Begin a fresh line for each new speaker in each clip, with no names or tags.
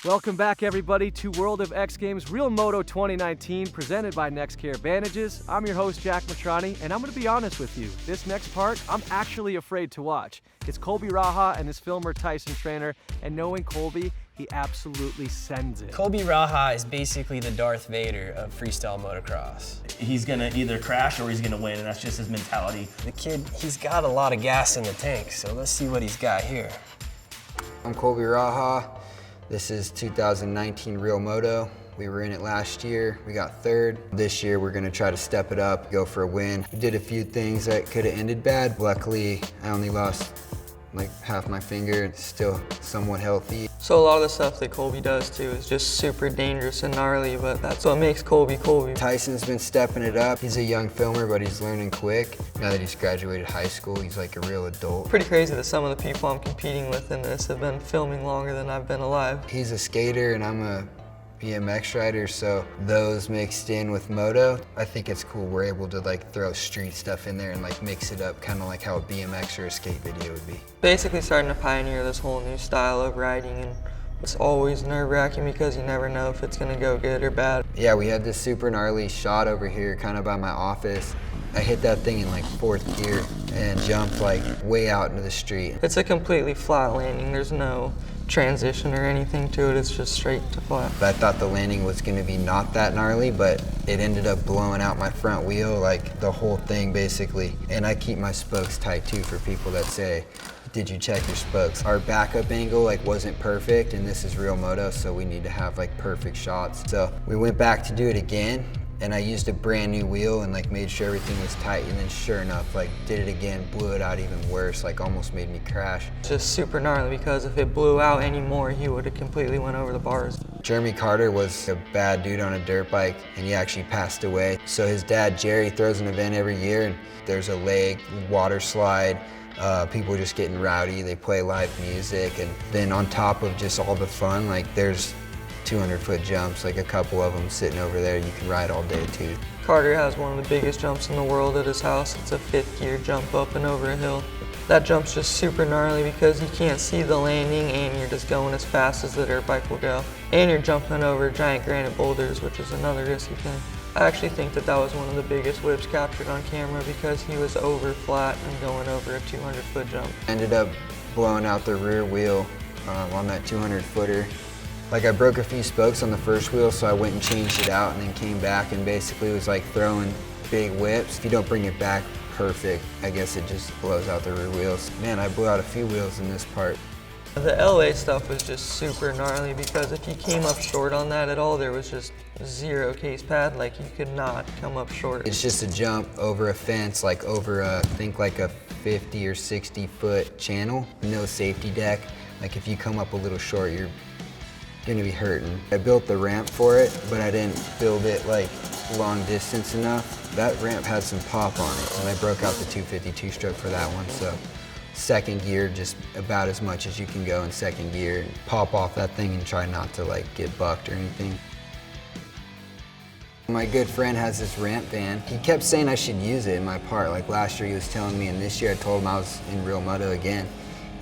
Welcome back, everybody, to World of X Games Real Moto 2019, presented by NextCare Bandages. I'm your host, Jack Matrani, and I'm going to be honest with you. This next part, I'm actually afraid to watch. It's Colby Raha and his filmer, Tyson Trainer, and knowing Colby, he absolutely sends it.
Colby Raha is basically the Darth Vader of freestyle motocross.
He's gonna either crash or he's gonna win, and that's just his mentality.
The kid, he's got a lot of gas in the tank, so let's see what he's got here.
I'm Colby Raha. This is 2019 Real Moto. We were in it last year, we got third. This year we're gonna try to step it up, go for a win. We did a few things that could have ended bad. Luckily, I only lost like half my finger, it's still somewhat healthy.
So a lot of the stuff that Colby does too is just super dangerous and gnarly, but that's what makes Colby Colby.
Tyson's been stepping it up. He's a young filmer, but he's learning quick. Now that he's graduated high school, he's like a real adult.
Pretty crazy that some of the people I'm competing with in this have been filming longer than I've been alive.
He's a skater and I'm a BMX rider, so those mixed in with moto, I think it's cool. We're able to like throw street stuff in there and like mix it up, kind of like how a BMX or a skate video would be.
Basically starting to pioneer this whole new style of riding, and it's always nerve-wracking because you never know if it's gonna go good or bad.
Yeah, we had this super gnarly shot over here kind of by my office. I hit that thing in like fourth gear and jumped like way out into the street.
It's a completely flat landing. There's no transition or anything to it. It's just straight to flat.
I thought the landing was going to be not that gnarly, but it ended up blowing out my front wheel, like the whole thing basically. And I keep my spokes tight too for people that say, did you check your spokes? Our backup angle like wasn't perfect, and this is Real Moto, so we need to have like perfect shots. So we went back to do it again, and I used a brand new wheel and like made sure everything was tight, and then sure enough, like did it again, blew it out even worse, like almost made me crash.
It's just super gnarly because if it blew out anymore, he would have completely went over the bars.
Jeremy Carter was a bad dude on a dirt bike, and he actually passed away. So his dad, Jerry, throws an event every year, and there's a lake, water slide, people just getting rowdy, they play live music, and then on top of just all the fun, like there's 200-foot jumps, like a couple of them sitting over there you can ride all day too.
Carter has one of the biggest jumps in the world at his house. It's a 5th gear jump up and over a hill. That jump's just super gnarly because you can't see the landing and you're just going as fast as the dirt bike will go. And you're jumping over giant granite boulders, which is another risky thing. I actually think that that was one of the biggest whips captured on camera because he was over flat and going over a 200-foot jump.
Ended up blowing out the rear wheel on that 200-footer. Like I broke a few spokes on the first wheel, so I went and changed it out and then came back and basically was like throwing big whips. If you don't bring it back perfect, I guess it just blows out the rear wheels. Man, I blew out a few wheels in this part.
The LA stuff was just super gnarly because if you came up short on that at all, there was just zero case pad, like you could not come up short.
It's just a jump over a fence, like over a, I think like a 50 or 60-foot channel, no safety deck. Like if you come up a little short, you're gonna be hurting. I built the ramp for it, but I didn't build it like long distance enough. That ramp had some pop on it, and I broke out the 252 stroke for that one, so second gear, just about as much as you can go in second gear, and pop off that thing and try not to like get bucked or anything. My good friend has this ramp van. He kept saying I should use it in my part. Like last year he was telling me, and this year I told him I was in Real Moto again.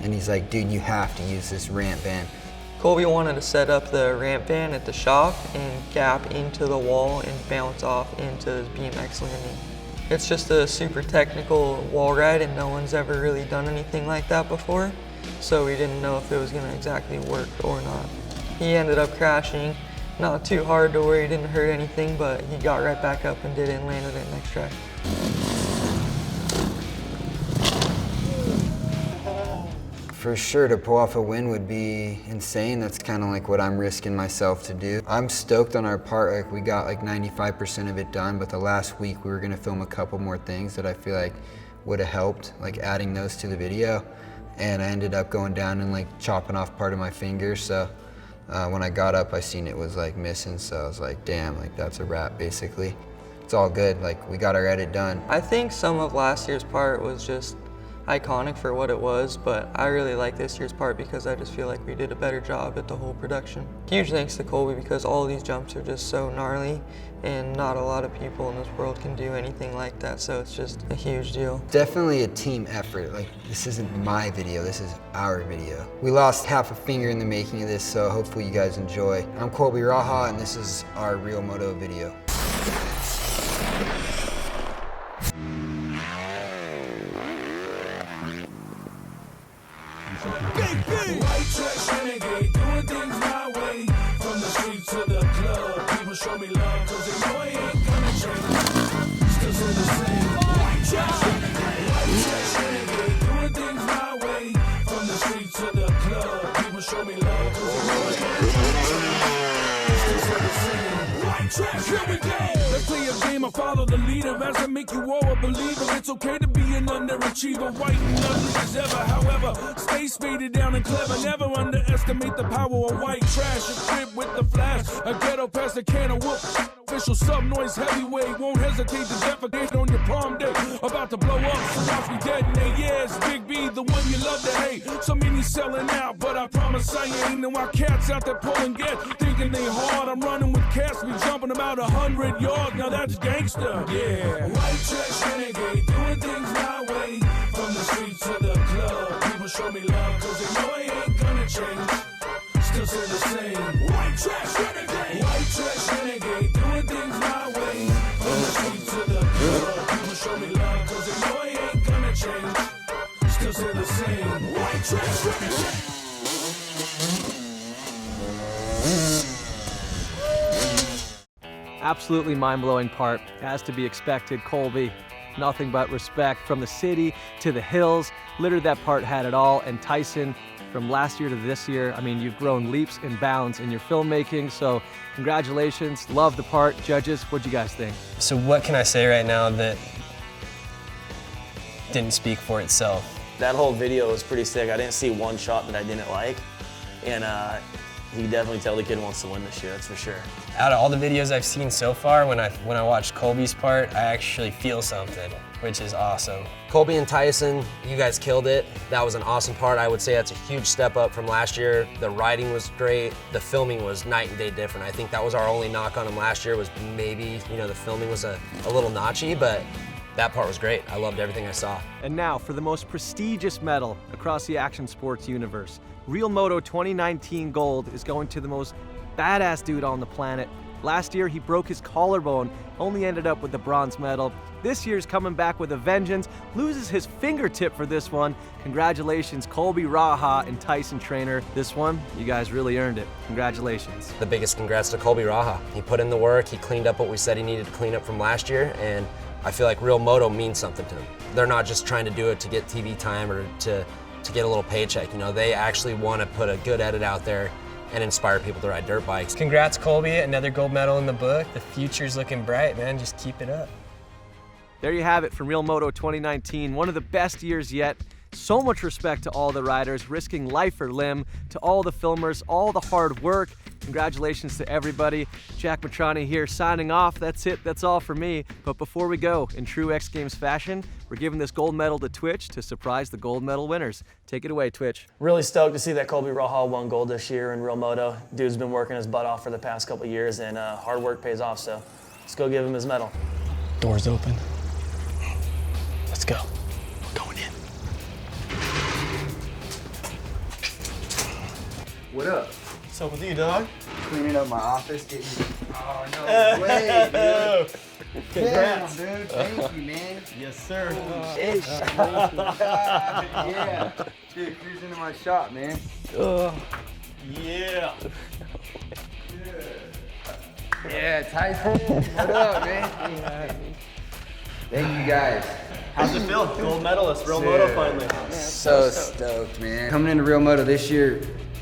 And he's like, dude, you have to use this ramp van.
Colby wanted to set up the ramp van at the shop and gap into the wall and bounce off into his BMX landing. It's just a super technical wall ride and no one's ever really done anything like that before, so we didn't know if it was going to exactly work or not. He ended up crashing, not too hard to where he didn't hurt anything, but he got right back up and did it and landed it next track.
For sure, to pull off a win would be insane. That's kind of like what I'm risking myself to do. I'm stoked on our part. Like we got like 95% of it done, but the last week we were gonna film a couple more things that I feel like would have helped, like adding those to the video. And I ended up going down and like chopping off part of my finger. So when I got up, I seen it was like missing. So I was like, damn, like that's a wrap basically. It's all good, like we got our edit done.
I think some of last year's part was just iconic for what it was, but I really like this year's part because I just feel like we did a better job at the whole production. Huge thanks to Colby because all these jumps are just so gnarly and not a lot of people in this world can do anything like that, so it's just a huge deal.
Definitely a team effort. Like, this isn't my video, this is our video. We lost half a finger in the making of this, so hopefully you guys enjoy. I'm Colby Raha, and this is our Real Moto video.
White trash renegade, doing things my way. From the street to the club, people show me love, cause they know it ain't gonna change. Still say the same. White trash renegade, doing things my way. From the street to the club, people show me love, cause they know it ain't gonna change. Still say the same. White trash, here we go. Let's play a game, I follow the leader. As I make you all a believer, it's okay to be an underachiever. White and ugly as ever, however, stay spaded down and clever. Never underestimate the power of white trash. Equipped with the flash, a ghetto past a can of whoop. Official sub-noise heavyweight, won't hesitate to defecate on your prom day. About to blow up, so watch me detonate. Yeah, it's Big B, the one you love to hate. So many selling out, but I promise I ain't. And why cats out there pulling gas, thinking they hard. I'm running with cats, we jumping about 100 yards. Now that's gangster, yeah. White trash renegade, doing things my way. From the street to the club, people show me love, cause they know it ain't gonna change. Still say the same. White trash renegade, white trash renegade, doing things my way. From the street to the club, people show me love, cause they know it ain't gonna change. Still say the same. White trash renegade.
Absolutely mind-blowing part, as to be expected. Colby, nothing but respect from the city to the hills. Literally that part had it all. And Tyson, from last year to this year, I mean, you've grown leaps and bounds in your filmmaking, so congratulations, love the part. Judges, what'd you guys think?
So what can I say right now that didn't speak for itself?
That whole video was pretty sick. I didn't see one shot that I didn't like, and you can definitely tell the kid wants to win this year, that's for sure.
Out of all the videos I've seen so far, when I watched Colby's part, I actually feel something, which is awesome.
Colby and Tyson, you guys killed it. That was an awesome part. I would say that's a huge step up from last year. The writing was great. The filming was night and day different. I think that was our only knock on him last year was maybe, the filming was a little notchy, but that part was great. I loved everything I saw.
And now for the most prestigious medal across the action sports universe. Real Moto 2019 gold is going to the most badass dude on the planet. Last year, he broke his collarbone, only ended up with the bronze medal. This year's coming back with a vengeance, loses his fingertip for this one. Congratulations, Colby Raha and Tyson Trainer. This one, you guys really earned it. Congratulations.
The biggest congrats to Colby Raha. He put in the work, he cleaned up what we said he needed to clean up from last year, and I feel like Real Moto means something to them. They're not just trying to do it to get TV time or to get a little paycheck. They actually want to put a good edit out there and inspire people to ride dirt bikes.
Congrats, Colby, another gold medal in the book. The future's looking bright, man, just keep it up.
There you have it from Real Moto 2019, one of the best years yet. So much respect to all the riders, risking life or limb, to all the filmers, all the hard work. Congratulations to everybody. Jack Matrani here signing off. That's it, that's all for me. But before we go, in true X Games fashion, we're giving this gold medal to Twitch to surprise the gold medal winners. Take it away, Twitch.
Really stoked to see that Colby Raha won gold this year in Real Moto. Dude's been working his butt off for the past couple years, and hard work pays off, so let's go give him his medal.
Doors open. Let's go. We're going in.
What up?
What's up with you, dog?
Cleaning up my office, getting... Oh, no way, dude.
Congrats.
Damn, dude. Thank you, man.
Yes, sir.
Yeah. Dude, cruising into my shop, man.
Yeah.
Yeah, Tyson. What up, man? Thank you, guys.
How's it feel? Gold medalist, Real Moto finally.
So stoked, man. Coming into Real Moto this year,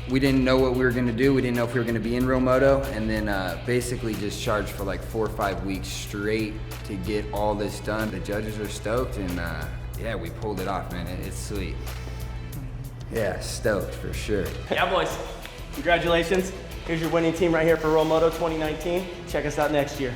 we didn't know what we were gonna do. We didn't know if we were gonna be in Real Moto, and then basically just charged for like 4 or 5 weeks straight to get all this done. The judges are stoked, and yeah, we pulled it off, man. It's sweet. Yeah, stoked for sure.
Yeah, boys. Congratulations. Here's your winning team right here for Real Moto 2019. Check us out next year.